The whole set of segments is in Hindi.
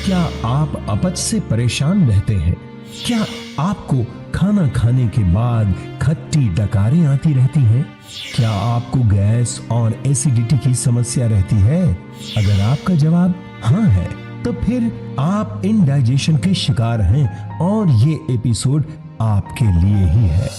क्या आप अपच से परेशान रहते हैं? क्या आपको खाना खाने के बाद खट्टी डकारें आती रहती हैं? क्या आपको गैस और एसिडिटी की समस्या रहती है? अगर आपका जवाब हाँ है तो फिर आप इंडाइजेशन के शिकार हैं और ये एपिसोड आपके लिए ही है।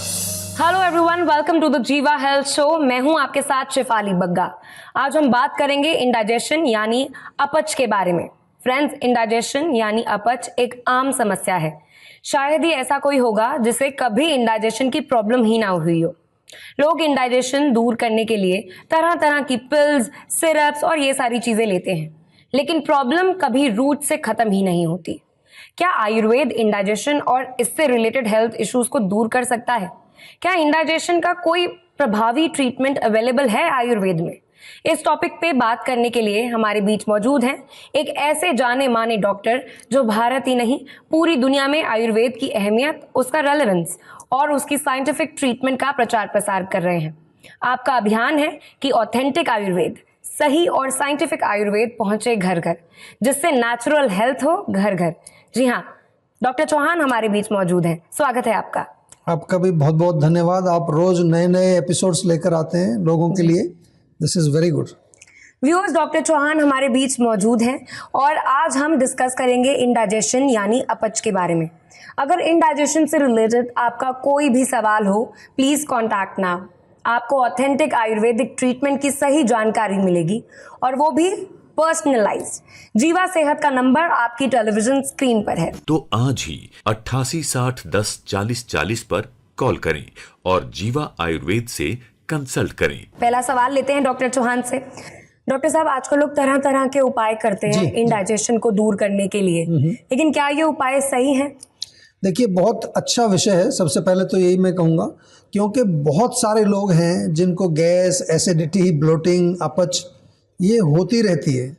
Hello everyone, welcome to the Jiva health show. मैं हूं आपके साथ शेफाली बग्गा। आज हम बात करेंगे इंडाइजेशन यानी अपच के बारे में। फ्रेंड्स, इंडाइजेशन यानी अपच एक आम समस्या है। शायद ही ऐसा कोई होगा जिसे कभी इंडाइजेशन की प्रॉब्लम ही ना हुई हो। लोग इंडाइजेशन दूर करने के लिए तरह तरह की पिल्स, सिरप्स और ये सारी चीजें लेते हैं, लेकिन प्रॉब्लम कभी रूट से खत्म ही नहीं होती। क्या आयुर्वेद इंडाइजेशन और इससे रिलेटेड हेल्थ इश्यूज को दूर कर सकता है? क्या इंडाइजेशन का कोई प्रभावी ट्रीटमेंट अवेलेबल है आयुर्वेद में? इस टॉपिक पे बात करने के लिए हमारे बीच मौजूद हैं एक ऐसे जाने माने डॉक्टर जो भारत ही नहीं पूरी दुनिया में आयुर्वेद की अहमियत, उसका रेलेवेंस और उसकी साइंटिफिक ट्रीटमेंट का प्रचार प्रसार कर रहे हैं। आपका अभियान है कि ऑथेंटिक आयुर्वेद, सही और साइंटिफिक आयुर्वेद पहुंचे घर घर, जिससे नेचुरल हेल्थ हो घर घर। जी हाँ, डॉक्टर चौहान हमारे बीच मौजूद हैं। स्वागत है आपका। आपका भी बहुत बहुत धन्यवाद। आप रोज नए नए एपिसोड्स लेकर आते हैं लोगों के लिए। This is very good. Viewers, doctor Chauhan हमारे बीच मौजूद हैं और आज हम डिस्कस करेंगे इंडाइजेशन यानी अपच के बारे में। अगर इंडाइजेशन से रिलेटेड आपका कोई भी सवाल हो, प्लीज कॉन्टैक्ट नाउ। आपको ऑथेंटिक आयुर्वेदिक ट्रीटमेंट की सही जानकारी मिलेगी और वो भी पर्सनलाइज्ड। जीवा सेहत का नंबर आपकी टेलीविजन स्क्रीन पर है। तो आज ही 88 60 10 40 40 पर कॉल करें और जीवा आयुर्वेद से कंसल्ट करें। पहला सवाल लेते हैं डॉक्टर चौहान से। डॉक्टर साहब, आजकल लोग तरह तरह के उपाय करते हैं इंडाइजेशन को दूर करने के लिए, लेकिन क्या ये उपाय सही हैं? देखिए, बहुत अच्छा विषय है। सबसे पहले तो यही मैं कहूँगा, क्योंकि बहुत सारे लोग हैं जिनको गैस, एसिडिटी, ब्लोटिंग, अपच ये होती रहती है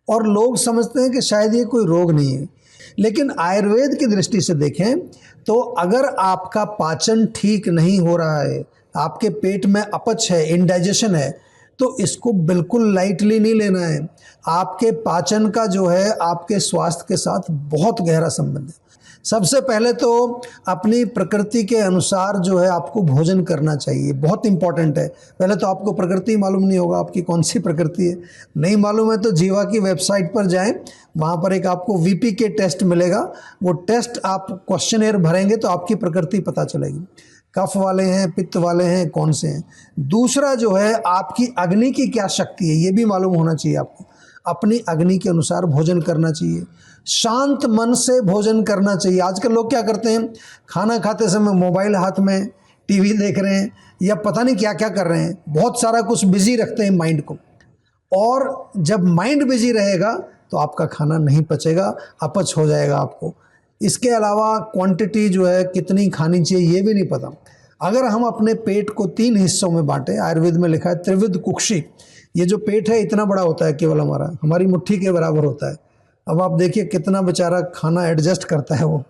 और लोग समझते हैं कि शायद ये कोई रोग नहीं है। लेकिन आयुर्वेद की दृष्टि से देखें तो अगर आपका पाचन ठीक नहीं हो रहा है, आपके पेट में अपच है, इंडाइजेशन है, तो इसको बिल्कुल लाइटली नहीं लेना है। आपके पाचन का जो है आपके स्वास्थ्य के साथ बहुत गहरा संबंध है। सबसे पहले तो अपनी प्रकृति के अनुसार जो है आपको भोजन करना चाहिए, बहुत इंपॉर्टेंट है। पहले तो आपको प्रकृति मालूम नहीं होगा, आपकी कौन सी प्रकृति है नहीं मालूम है तो जीवा की वेबसाइट पर जाएं, वहाँ पर एक आपको वीपी के टेस्ट मिलेगा। वो टेस्ट आप क्वेश्चनेयर भरेंगे तो आपकी प्रकृति पता चलेगी, कफ वाले हैं, पित्त वाले हैं, कौन से हैं। दूसरा जो है आपकी अग्नि की क्या शक्ति है ये भी मालूम होना चाहिए आपको। अपनी अग्नि के अनुसार भोजन करना चाहिए, शांत मन से भोजन करना चाहिए। आजकल लोग क्या करते हैं, खाना खाते समय मोबाइल हाथ में, टीवी देख रहे हैं या पता नहीं क्या क्या कर रहे हैं, बहुत सारा कुछ बिजी रखते हैं माइंड को। और जब माइंड बिजी रहेगा तो आपका खाना नहीं पचेगा, अपच हो जाएगा आपको। इसके अलावा क्वांटिटी जो है कितनी खानी चाहिए ये भी नहीं पता। अगर हम अपने पेट को 3 हिस्सों में बांटें, आयुर्वेद में लिखा है त्रिविध कुक्षी। ये जो पेट है इतना बड़ा होता है, केवल हमारी मुट्ठी के बराबर होता है। अब आप देखिए कितना बेचारा खाना एडजस्ट करता है वो।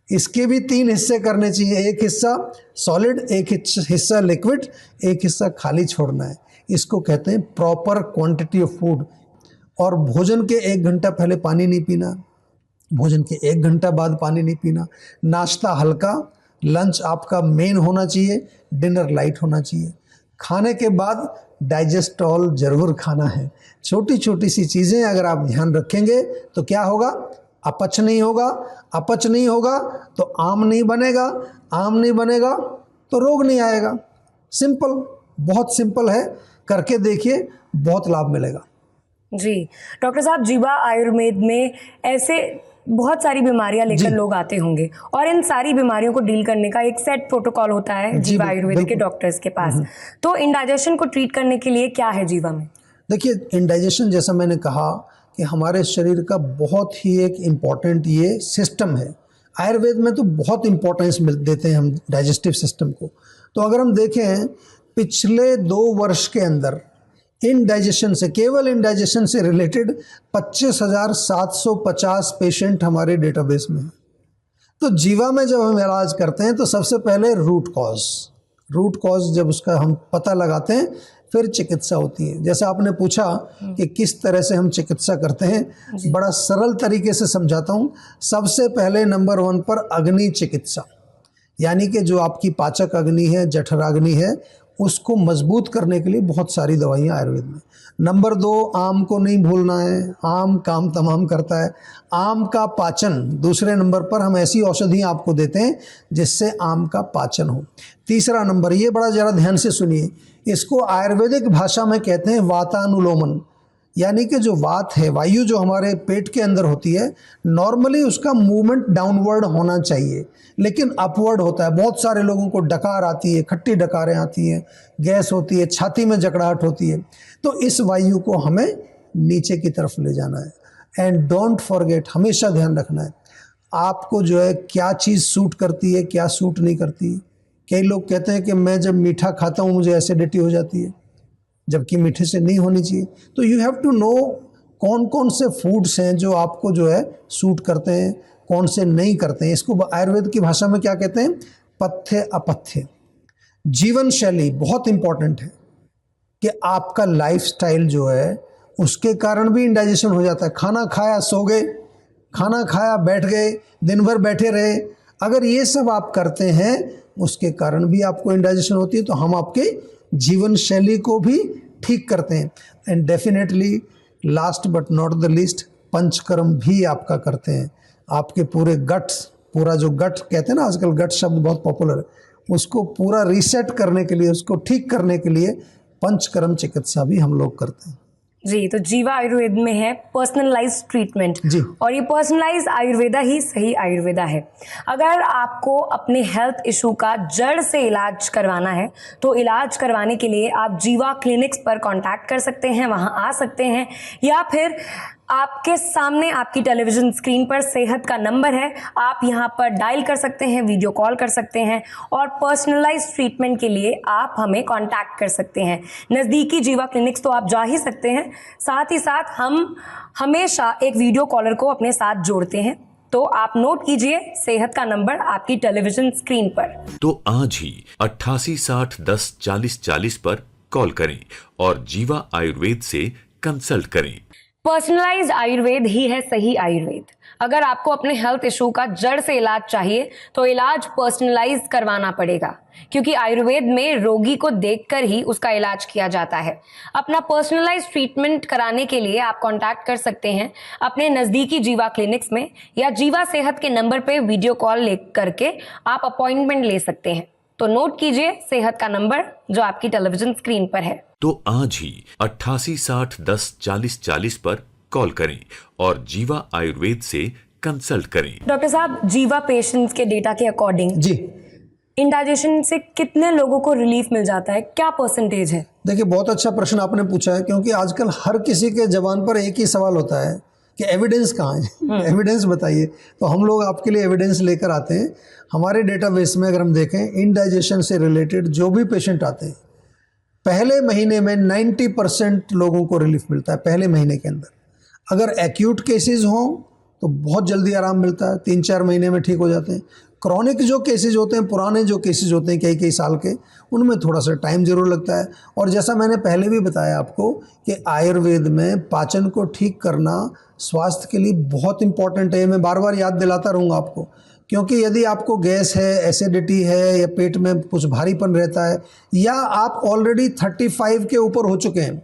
इसके भी 3 हिस्से करने चाहिए, एक हिस्सा सॉलिड, एक हिस्सा लिक्विड, एक हिस्सा खाली छोड़ना है। इसको कहते हैं प्रॉपर क्वांटिटी ऑफ फूड। और भोजन के 1 घंटा पहले पानी नहीं पीना, भोजन के 1 घंटा बाद पानी नहीं पीना। नाश्ता हल्का, लंच आपका मेन होना चाहिए, डिनर लाइट होना चाहिए। खाने के बाद डाइजेस्टॉल जरूर खाना है। छोटी छोटी सी चीज़ें अगर आप ध्यान रखेंगे तो क्या होगा, अपच नहीं होगा। अपच नहीं होगा तो आम नहीं बनेगा, आम नहीं बनेगा तो रोग नहीं आएगा। सिंपल, बहुत सिंपल है, करके देखिए, बहुत लाभ मिलेगा। जी डॉक्टर साहब, जीवा आयुर्वेद में ऐसे बहुत सारी बीमारियां लेकर लोग आते होंगे और इन सारी बीमारियों को डील करने का एक सेट प्रोटोकॉल होता है जीवा आयुर्वेद के डॉक्टर्स के पास। तो इंडाइजेशन को ट्रीट करने के लिए क्या है जीवा में? देखिए, इंडाइजेशन जैसा मैंने कहा कि हमारे शरीर का बहुत ही एक इम्पॉर्टेंट ये सिस्टम है। आयुर्वेद में तो बहुत इम्पोर्टेंस देते हैं हम डाइजेस्टिव सिस्टम को। तो अगर हम देखें पिछले 2 वर्ष के अंदर इंडाइजेशन से, केवल इंडाइजेशन से रिलेटेड 25,750 पेशेंट हमारे डेटाबेस में हैं। तो जीवा में जब हम इलाज करते हैं तो सबसे पहले रूट कॉज जब उसका हम पता लगाते हैं फिर चिकित्सा होती है। जैसे आपने पूछा कि किस तरह से हम चिकित्सा करते हैं, बड़ा सरल तरीके से समझाता हूँ। सबसे पहले नंबर 1 पर अग्नि चिकित्सा, यानी कि जो आपकी पाचक अग्नि है, जठराग्नि है, उसको मजबूत करने के लिए बहुत सारी दवाइयाँ आयुर्वेद में। नंबर 2, आम को नहीं भूलना है, आम काम तमाम करता है। आम का पाचन, दूसरे नंबर पर हम ऐसी औषधियाँ आपको देते हैं जिससे आम का पाचन हो। तीसरा नंबर, ये बड़ा ज़रा ध्यान से सुनिए, इसको आयुर्वेदिक भाषा में कहते हैं वातानुलोमन, यानी कि जो वात है, वायु जो हमारे पेट के अंदर होती है, नॉर्मली उसका मूवमेंट डाउनवर्ड होना चाहिए, लेकिन अपवर्ड होता है। बहुत सारे लोगों को डकार आती है, खट्टी डकारें आती हैं, गैस होती है, छाती में जकड़ाहट होती है। तो इस वायु को हमें नीचे की तरफ ले जाना है। एंड डोंट फॉरगेट, हमेशा ध्यान रखना है आपको जो है क्या चीज़ सूट करती है, क्या सूट नहीं करती। कई लोग कहते हैं कि मैं जब मीठा खाता हूँ मुझे एसिडिटी हो जाती है, जबकि मीठे से नहीं होनी चाहिए। तो यू हैव टू नो कौन कौन से फूड्स हैं जो आपको जो है सूट करते हैं, कौन से नहीं करते हैं। इसको आयुर्वेद की भाषा में क्या कहते हैं? पथ्य अपथ्य। जीवन शैली बहुत इंपॉर्टेंट है कि आपका लाइफस्टाइल जो है उसके कारण भी इंडाइजेशन हो जाता है। खाना खाया सो गए, खाना खाया बैठ गए, दिन भर बैठे रहे, अगर ये सब आप करते हैं उसके कारण भी आपको इंडाइजेशन होती है। तो हम आपके जीवन शैली को भी ठीक करते हैं। And definitely last but not the least, panchakarma भी आपका करते हैं। आपके पूरे गट्स, पूरा जो गट कहते हैं ना, आजकल गट शब्द बहुत पॉपुलर है, उसको पूरा रीसेट करने के लिए, उसको ठीक करने के लिए पंचकर्म चिकित्सा भी हम लोग करते हैं। जी, तो जीवा आयुर्वेद में है पर्सनलाइज ट्रीटमेंट जी। और ये पर्सनलाइज आयुर्वेदा ही सही आयुर्वेदा है। अगर आपको अपने हेल्थ इशू का जड़ से इलाज करवाना है तो इलाज करवाने के लिए आप जीवा क्लिनिक्स पर कांटेक्ट कर सकते हैं, वहां आ सकते हैं, या फिर आपके सामने आपकी टेलीविजन स्क्रीन पर सेहत का नंबर है, आप यहां पर डायल कर सकते हैं, वीडियो कॉल कर सकते हैं और पर्सनलाइज ट्रीटमेंट के लिए आप हमें कांटेक्ट कर सकते हैं। नज़दीकी जीवा क्लिनिक्स तो आप जा ही सकते हैं, साथ ही साथ हम हमेशा एक वीडियो कॉलर को अपने साथ जोड़ते हैं। तो आप नोट कीजिए सेहत का नंबर आपकी टेलीविजन स्क्रीन पर। तो आज ही 8860104040 पर कॉल करें और जीवा आयुर्वेद से कंसल्ट करें। पर्सनलाइज्ड आयुर्वेद ही है सही आयुर्वेद। अगर आपको अपने हेल्थ इशू का जड़ से इलाज चाहिए तो इलाज पर्सनलाइज करवाना पड़ेगा, क्योंकि आयुर्वेद में रोगी को देखकर ही उसका इलाज किया जाता है। अपना पर्सनलाइज ट्रीटमेंट कराने के लिए आप कांटेक्ट कर सकते हैं अपने नज़दीकी जीवा क्लिनिक्स में, या जीवा सेहत के नंबर पे वीडियो कॉल ले करके आप अपॉइंटमेंट ले सकते हैं। तो नोट कीजिए सेहत का नंबर जो आपकी टेलीविजन स्क्रीन पर है। तो आज ही 8860104040 पर कॉल करें और जीवा आयुर्वेद से कंसल्ट करें। डॉक्टर साहब, जीवा पेशेंट्स के डेटा के अकॉर्डिंग जी, इंडाइजेशन से कितने लोगों को रिलीफ मिल जाता है, क्या परसेंटेज है? देखिए बहुत अच्छा प्रश्न आपने पूछा है, क्योंकि आजकल हर किसी के जबान पर एक ही सवाल होता है कि एविडेंस कहाँ है, एविडेंस बताइए। तो हम लोग आपके लिए एविडेंस लेकर आते हैं। हमारे डेटाबेस में अगर हम देखें, इंडाइजेशन से रिलेटेड जो भी पेशेंट आते हैं, पहले महीने में 90% लोगों को रिलीफ मिलता है पहले महीने के अंदर। अगर एक्यूट केसेस हों तो बहुत जल्दी आराम मिलता है, 3-4 महीने में ठीक हो जाते हैं। क्रॉनिक जो केसेस होते हैं, पुराने जो केसेस होते हैं कई साल के, उनमें थोड़ा सा टाइम ज़रूर लगता है। और जैसा मैंने पहले भी बताया आपको कि आयुर्वेद में पाचन को ठीक करना स्वास्थ्य के लिए बहुत इंपॉर्टेंट है। मैं बार बार याद दिलाता रहूँगा आपको, क्योंकि यदि आपको गैस है, एसिडिटी है, या पेट में कुछ भारीपन रहता है, या आप ऑलरेडी 35 के ऊपर हो चुके हैं,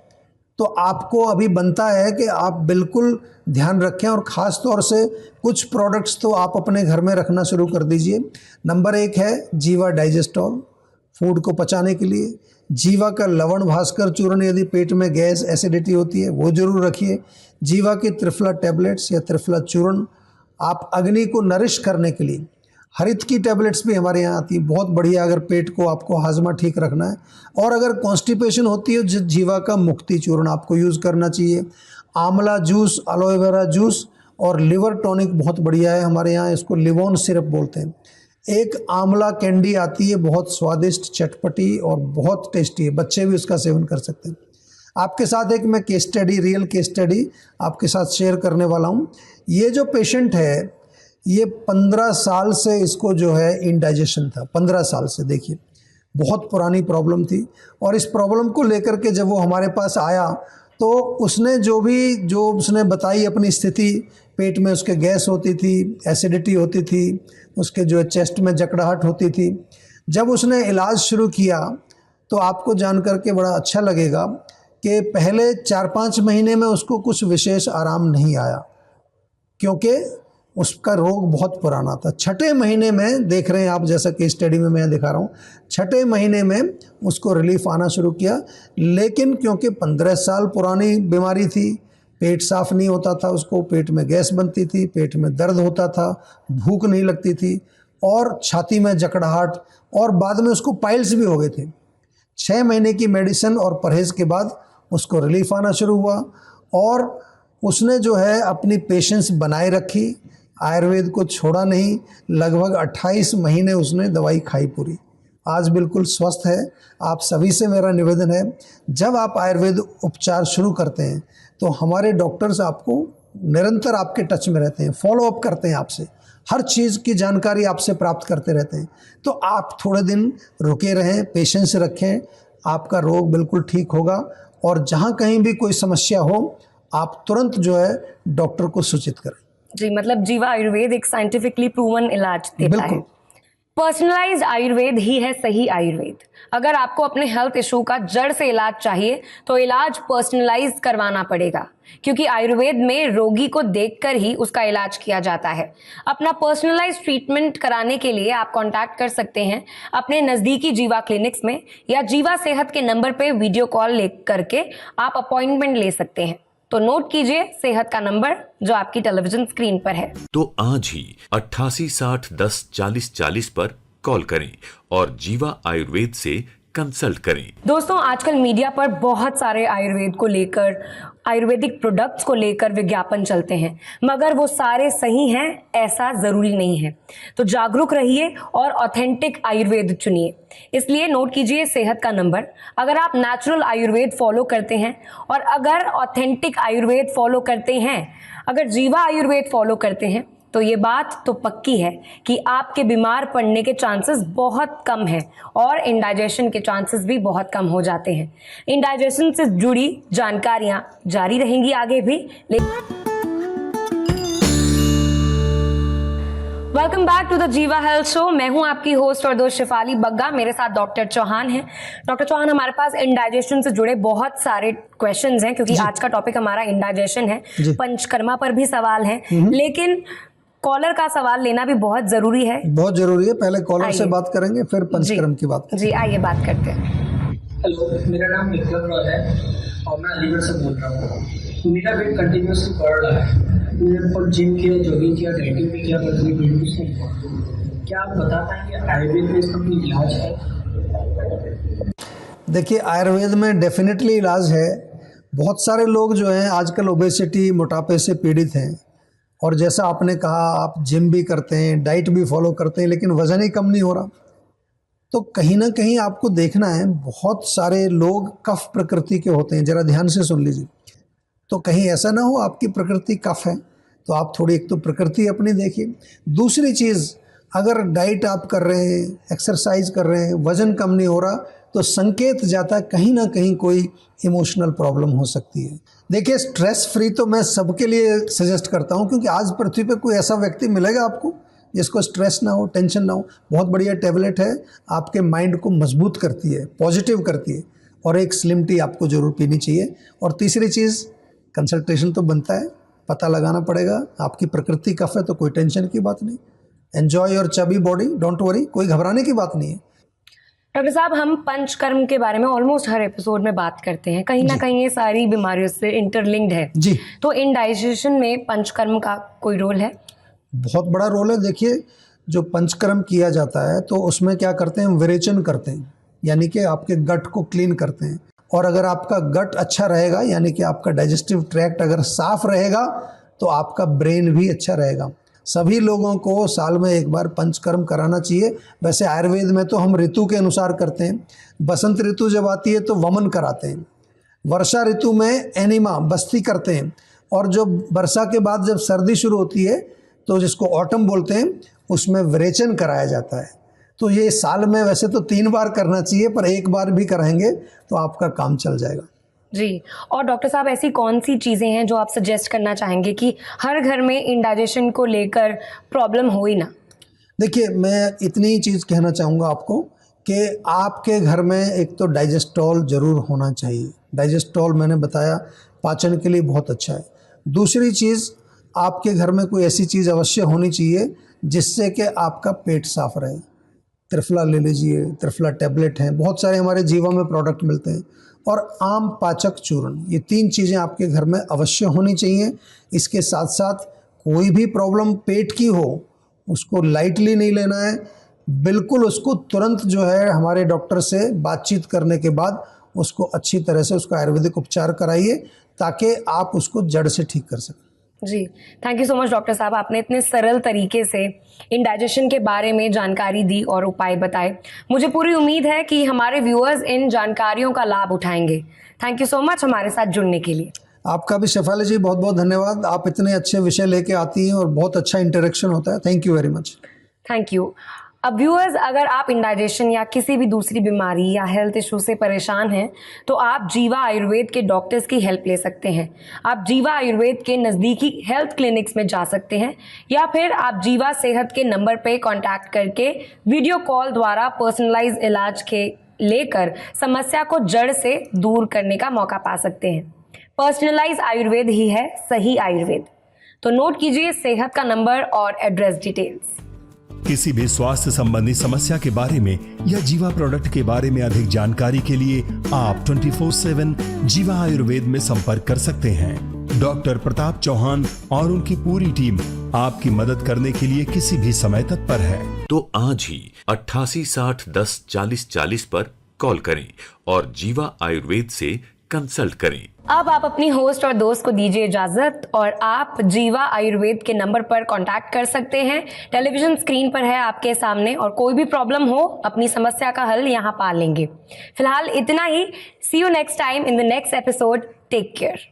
तो आपको अभी बनता है कि आप बिल्कुल ध्यान रखें, और ख़ास तौर से कुछ प्रोडक्ट्स तो आप अपने घर में रखना शुरू कर दीजिए। नंबर 1 है जीवा डाइजेस्टॉल, फूड को पचाने के लिए। जीवा का लवण भास्कर चूर्ण, यदि पेट में गैस एसिडिटी होती है, वो जरूर रखिए। जीवा की त्रिफला टैबलेट्स या त्रिफला चूर्ण, आप अग्नि को नरिश करने के लिए। हरित की टैबलेट्स भी हमारे यहाँ आती है, बहुत बढ़िया, अगर पेट को आपको हाजमा ठीक रखना है। और अगर कॉन्स्टिपेशन होती है, जीवा का मुक्ति चूर्ण आपको यूज़ करना चाहिए। आंवला जूस, एलोवेरा जूस और लिवर टॉनिक बहुत बढ़िया है हमारे यहाँ, इसको लिवोन सिरप बोलते हैं। एक आंवला कैंडी आती है, बहुत स्वादिष्ट, चटपटी और बहुत टेस्टी है, बच्चे भी उसका सेवन कर सकते हैं। आपके साथ एक मैं case study, real case study आपके साथ शेयर करने वाला हूँ। ये जो पेशेंट है, ये 15 साल से इसको जो है इंडाइजेशन था, 15 साल से। देखिए बहुत पुरानी प्रॉब्लम थी। और इस प्रॉब्लम को लेकर के जब वो हमारे पास आया तो उसने जो उसने बताई अपनी स्थिति, पेट में उसके गैस होती थी, एसिडिटी होती थी, उसके जो चेस्ट में जकड़ाहट होती थी। जब उसने इलाज शुरू किया तो आपको जान करके बड़ा अच्छा लगेगा कि पहले 4-5 महीने में उसको कुछ विशेष आराम नहीं आया, क्योंकि उसका रोग बहुत पुराना था। 6ठे महीने में देख रहे हैं आप, जैसा कि स्टडी में मैं दिखा रहा हूँ, 6ठे महीने में उसको रिलीफ आना शुरू किया। लेकिन क्योंकि 15 साल पुरानी बीमारी थी, पेट साफ नहीं होता था, उसको पेट में गैस बनती थी, पेट में दर्द होता था, भूख नहीं लगती थी और छाती में जकड़ाहट, और बाद में उसको पाइल्स भी हो गए थे। 6 महीने की मेडिसिन और परहेज़ के बाद उसको रिलीफ आना शुरू हुआ और उसने जो है अपनी पेशेंस बनाए रखी, आयुर्वेद को छोड़ा नहीं। लगभग 28 महीने उसने दवाई खाई पूरी, आज बिल्कुल स्वस्थ है। आप सभी से मेरा निवेदन है, जब आप आयुर्वेद उपचार शुरू करते हैं तो हमारे डॉक्टर्स आपको निरंतर आपके टच में रहते हैं, फॉलो अप करते हैं आपसे, हर चीज़ की जानकारी आपसे प्राप्त करते रहते हैं। तो आप थोड़े दिन रुके रहें, पेशेंस रखें, आपका रोग बिल्कुल ठीक होगा। और जहाँ कहीं भी कोई समस्या हो आप तुरंत जो है डॉक्टर को सूचित करें। जी, मतलब जीवा आयुर्वेद एक साइंटिफिकली प्रूवन इलाज देता है। पर्सनलाइज्ड आयुर्वेद ही है सही आयुर्वेद। अगर आपको अपने हेल्थ इशू का जड़ से इलाज चाहिए तो इलाज पर्सनलाइज करवाना पड़ेगा, क्योंकि आयुर्वेद में रोगी को देखकर ही उसका इलाज किया जाता है। अपना पर्सनलाइज ट्रीटमेंट कराने के लिए आप कांटेक्ट कर सकते हैं अपने नज़दीकी जीवा क्लिनिक्स में, या जीवा सेहत के नंबर पे वीडियो कॉल ले करके आप अपॉइंटमेंट ले सकते हैं। तो नोट कीजिए सेहत का नंबर जो आपकी टेलीविजन स्क्रीन पर है। तो आज ही 88 60 10 40 40 पर कॉल करें और जीवा आयुर्वेद से कंसल्ट करें। दोस्तों, आजकल मीडिया पर बहुत सारे आयुर्वेद को लेकर, आयुर्वेदिक प्रोडक्ट्स को लेकर विज्ञापन चलते हैं, मगर वो सारे सही हैं ऐसा ज़रूरी नहीं है। तो जागरूक रहिए और ऑथेंटिक आयुर्वेद चुनिए। इसलिए नोट कीजिए सेहत का नंबर। अगर आप नेचुरल आयुर्वेद फॉलो करते हैं और अगर ऑथेंटिक आयुर्वेद फॉलो करते हैं, अगर जीवा आयुर्वेद फॉलो करते हैं, तो ये बात तो पक्की है कि आपके बीमार पड़ने के चांसेस बहुत कम हैं और इंडाइजेशन के चांसेस भी बहुत कम हो जाते हैं। इंडाइजेशन से जुड़ी जानकारियां जारी रहेंगी आगे भी। Welcome back to the Jiva health show. मैं हूं आपकी होस्ट और दोस्त शेफाली बग्गा। मेरे साथ डॉक्टर चौहान हैं। डॉक्टर चौहान, हमारे पास इंडाइजेशन से जुड़े बहुत सारे क्वेश्चंस हैं, क्योंकि आज का टॉपिक हमारा इंडाइजेशन है। पंचकर्मा पर भी सवाल हैं, लेकिन कॉलर का सवाल लेना भी बहुत जरूरी है। बहुत जरूरी है। पहले कॉलर से बात करेंगे, फिर पंचकर्म की बात करेंगे। जी, आइए बात करते हैं। हेलो, मेरा नाम विक्रम रॉय है और मैं अलीगढ़ से बोल रहा हूँ। मेरा वेट कंटिन्यूसली बढ़ रहा है। मैंने बहुत जिम किया, जॉगिंग किया, डाइटिंग भी किया, पर वेट कुछ नहीं हुआ। क्या आप बता पाएंगे आयुर्वेद में इसका कोई इलाज है? देखिए, आयुर्वेद में डेफिनेटली इलाज है। बहुत सारे लोग जो हैं आजकल ओबेसिटी, मोटापे से पीड़ित हैं, और जैसा आपने कहा आप जिम भी करते हैं, डाइट भी फॉलो करते हैं, लेकिन वज़न ही कम नहीं हो रहा। तो कहीं ना कहीं आपको देखना है, बहुत सारे लोग कफ प्रकृति के होते हैं। ज़रा ध्यान से सुन लीजिए। तो कहीं ऐसा ना हो आपकी प्रकृति कफ है, तो आप थोड़ी एक तो प्रकृति अपनी देखिए। दूसरी चीज़, अगर डाइट आप कर रहे हैं, एक्सरसाइज कर रहे हैं, वज़न कम नहीं हो रहा, तो संकेत जाता है कहीं ना कहीं कोई इमोशनल प्रॉब्लम हो सकती है। देखिए, स्ट्रेस फ्री तो मैं सबके लिए सजेस्ट करता हूँ, क्योंकि आज पृथ्वी पे कोई ऐसा व्यक्ति मिलेगा आपको जिसको स्ट्रेस ना हो, टेंशन ना हो। बहुत बढ़िया टैबलेट है, आपके माइंड को मजबूत करती है, पॉजिटिव करती है। और एक स्लिम टी आपको ज़रूर पीनी चाहिए। और तीसरी चीज़, कंसल्टेशन तो बनता है, पता लगाना पड़ेगा। आपकी प्रकृति कफ है तो कोई टेंशन की बात नहीं। Enjoy your chubby body, don't worry, कोई घबराने की बात नहीं है। डॉक्टर साहब, हम पंचकर्म के बारे में ऑलमोस्ट हर एपिसोड में बात करते हैं, कहीं ना कहीं ये सारी बीमारियों से इंटरलिंक्ड है जी। तो इंडाइजेशन में पंचकर्म का कोई रोल है? बहुत बड़ा रोल है। देखिए, जो पंचकर्म किया जाता है तो उसमें क्या करते हैं, विरेचन करते हैं, यानी कि आपके गट को क्लीन करते हैं। और अगर आपका गट अच्छा रहेगा, यानी कि आपका डाइजेस्टिव ट्रैक्ट अगर साफ रहेगा, तो आपका ब्रेन भी अच्छा रहेगा। सभी लोगों को साल में एक बार पंचकर्म कराना चाहिए। वैसे आयुर्वेद में तो हम ऋतु के अनुसार करते हैं। बसंत ऋतु जब आती है तो वमन कराते हैं, वर्षा ऋतु में एनिमा, बस्ती करते हैं, और जब वर्षा के बाद जब सर्दी शुरू होती है तो जिसको ऑटम बोलते हैं, उसमें विरेचन कराया जाता है। तो ये साल में वैसे तो 3 बार करना चाहिए, पर एक बार भी कराएंगे तो आपका काम चल जाएगा। जी। और डॉक्टर साहब ऐसी कौन सी चीज़ें हैं जो आप सजेस्ट करना चाहेंगे कि हर घर में इंडाइजेशन को लेकर प्रॉब्लम हो ही ना? देखिए, मैं इतनी ही चीज़ कहना चाहूँगा आपको कि आपके घर में एक तो डाइजेस्टॉल ज़रूर होना चाहिए। डाइजेस्टॉल मैंने बताया पाचन के लिए बहुत अच्छा है। दूसरी चीज़, आपके घर में कोई ऐसी चीज़ अवश्य होनी चाहिए जिससे कि आपका पेट साफ रहे। त्रिफला ले लीजिए, त्रिफला टैबलेट हैं, बहुत सारे हमारे जीवा में प्रोडक्ट मिलते हैं, और आम पाचक चूर्ण, ये 3 चीज़ें आपके घर में अवश्य होनी चाहिए। इसके साथ साथ कोई भी प्रॉब्लम पेट की हो उसको लाइटली नहीं लेना है, बिल्कुल उसको तुरंत जो है हमारे डॉक्टर से बातचीत करने के बाद उसको अच्छी तरह से उसका आयुर्वेदिक उपचार कराइए ताकि आप उसको जड़ से ठीक कर सकें। जी, thank you so much doctor साहब, आपने इतने सरल तरीके से इंडाइजेशन के बारे में जानकारी दी और उपाय बताए। मुझे पूरी उम्मीद है कि हमारे व्यूअर्स इन जानकारियों का लाभ उठाएंगे। थैंक यू सो मच हमारे साथ जुड़ने के लिए। आपका भी शेफाली जी बहुत बहुत धन्यवाद। आप इतने अच्छे विषय लेके आती हैं और बहुत अच्छा इंटरेक्शन होता है। Thank you very much. Thank you. अब व्यूअर्स, अगर आप इंडाइजेशन या किसी भी दूसरी बीमारी या हेल्थ इशू से परेशान हैं तो आप जीवा आयुर्वेद के डॉक्टर्स की हेल्प ले सकते हैं। आप जीवा आयुर्वेद के नज़दीकी हेल्थ क्लिनिक्स में जा सकते हैं या फिर आप जीवा सेहत के नंबर पे कांटेक्ट करके वीडियो कॉल द्वारा पर्सनलाइज इलाज के लेकर समस्या को जड़ से दूर करने का मौका पा सकते हैं। पर्सनलाइज आयुर्वेद ही है सही आयुर्वेद। तो नोट कीजिए सेहत का नंबर और एड्रेस डिटेल्स। किसी भी स्वास्थ्य संबंधी समस्या के बारे में या जीवा प्रोडक्ट के बारे में अधिक जानकारी के लिए आप 24/7 जीवा आयुर्वेद में संपर्क कर सकते हैं। डॉक्टर प्रताप चौहान और उनकी पूरी टीम आपकी मदद करने के लिए किसी भी समय तत्पर है। तो आज ही 88 60 10 40 40 पर कॉल करें और जीवा आयुर्वेद से कंसल्ट करें। अब आप अपनी होस्ट और दोस्त को दीजिए इजाजत और आप जीवा आयुर्वेद के नंबर पर कांटेक्ट कर सकते हैं। टेलीविजन स्क्रीन पर है आपके सामने, और कोई भी प्रॉब्लम हो अपनी समस्या का हल यहाँ पा लेंगे। फिलहाल इतना ही। See you next time in the next episode. Take care.